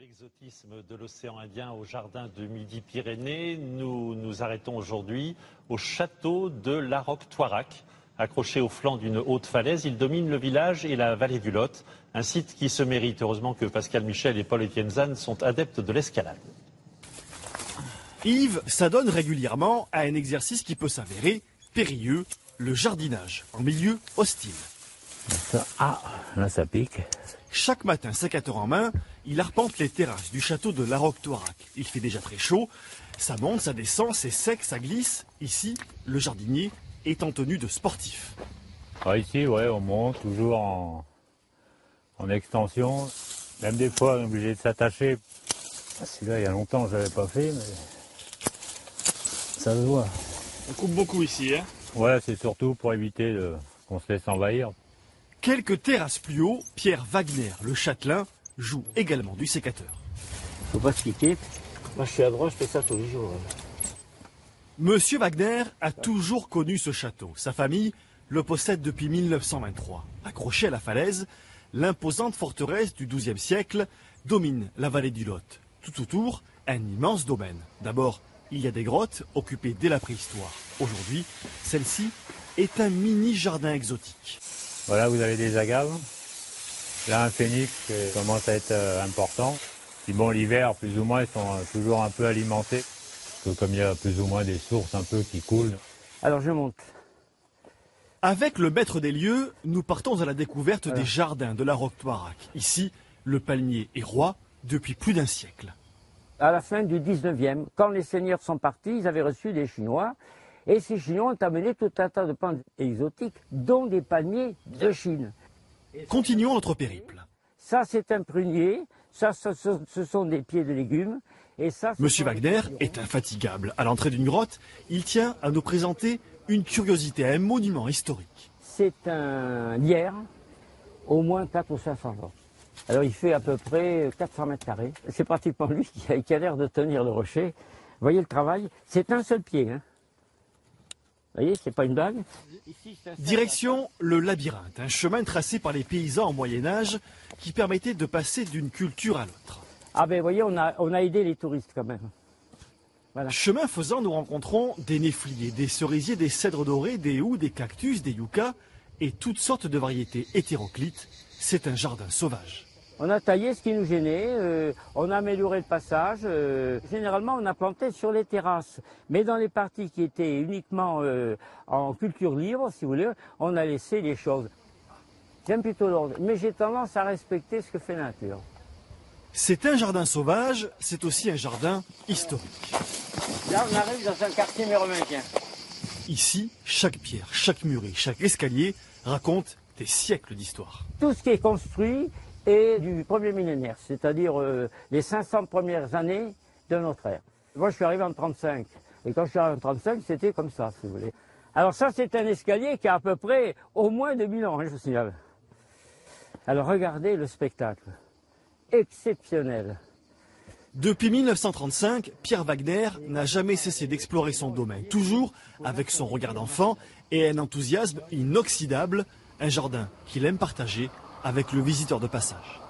l'exotisme de l'océan Indien au jardin de Midi-Pyrénées, nous nous arrêtons aujourd'hui au château de Larocque-Toirac. Accroché au flanc d'une haute falaise, il domine le village et la vallée du Lot, un site qui se mérite. Heureusement que Pascal Michel et Paul-Étienne Zahn sont adeptes de l'escalade. Yves s'adonne régulièrement à un exercice qui peut s'avérer périlleux, le jardinage en milieu hostile. Là ça pique. Chaque matin, sécateur en main, il arpente les terrasses du château de Larocque-Toirac. Il fait déjà très chaud, ça monte, ça descend, c'est sec, ça glisse. Ici, le jardinier est en tenue de sportif. Ici, on monte toujours en extension. Même des fois, on est obligé de s'attacher. Celui-là, il y a longtemps, je ne l'avais pas fait, mais ça se voit. On coupe beaucoup ici, hein? Ouais, c'est surtout pour éviter qu'on se laisse envahir. Quelques terrasses plus haut, Pierre Wagner, le châtelain, joue également du sécateur. Faut pas se piquer. Moi, je suis à droite, je fais ça tous les jours. Monsieur Wagner a toujours connu ce château. Sa famille le possède depuis 1923. Accroché à la falaise, l'imposante forteresse du XIIe siècle domine la vallée du Lot. Tout autour, un immense domaine. D'abord, il y a des grottes occupées dès la préhistoire. Aujourd'hui, celle-ci est un mini jardin exotique. Voilà, vous avez des agaves. Là, un phénix qui commence à être important. Puis bon, l'hiver, plus ou moins, ils sont toujours un peu alimentés. Parce que comme il y a plus ou moins des sources un peu qui coulent. Alors je monte. Avec le maître des lieux, nous partons à la découverte des jardins de Larocque-Toirac. Ici, le palmier est roi depuis plus d'un siècle. À la fin du 19e, quand les seigneurs sont partis, ils avaient reçu des Chinois. Et ces Chinois ont amené tout un tas de plantes exotiques, dont des palmiers de Chine. Continuons notre périple. Ça, c'est un prunier. Ça, ce sont des pieds de légumes. Et ça, Monsieur Wagner est infatigable. À l'entrée d'une grotte, il tient à nous présenter une curiosité, un monument historique. C'est un lierre, au moins 400 ou 500 ans. Alors il fait à peu près 400 mètres carrés. C'est pratiquement lui qui a l'air de tenir le rocher. Vous voyez le travail? C'est un seul pied. Hein. Vous voyez, c'est pas une blague. Direction le labyrinthe, un chemin tracé par les paysans au Moyen-Âge qui permettait de passer d'une culture à l'autre. Ah ben vous voyez, on a aidé les touristes quand même. Voilà. Chemin faisant, nous rencontrons des néfliers, des cerisiers, des cèdres dorés, des houx, des cactus, des yuccas et toutes sortes de variétés hétéroclites. C'est un jardin sauvage. On a taillé ce qui nous gênait, on a amélioré le passage. Généralement, on a planté sur les terrasses. Mais dans les parties qui étaient uniquement en culture libre, si vous voulez, on a laissé les choses. J'aime plutôt l'ordre, mais j'ai tendance à respecter ce que fait la nature. C'est un jardin sauvage, c'est aussi un jardin historique. Là, on arrive dans un quartier mérovingien. Ici, chaque pierre, chaque muret, chaque escalier raconte des siècles d'histoire. Tout ce qui est construit est du premier millénaire, c'est-à-dire les 500 premières années de notre ère. Moi, je suis arrivé en 35. Et quand je suis arrivé en 35, c'était comme ça, si vous voulez. Alors ça, c'est un escalier qui a à peu près au moins 2000 ans, je vous signale. Alors regardez le spectacle. Exceptionnel. Depuis 1935, Pierre Wagner n'a jamais cessé d'explorer son domaine, toujours avec son regard d'enfant et un enthousiasme inoxydable, un jardin qu'il aime partager avec le visiteur de passage.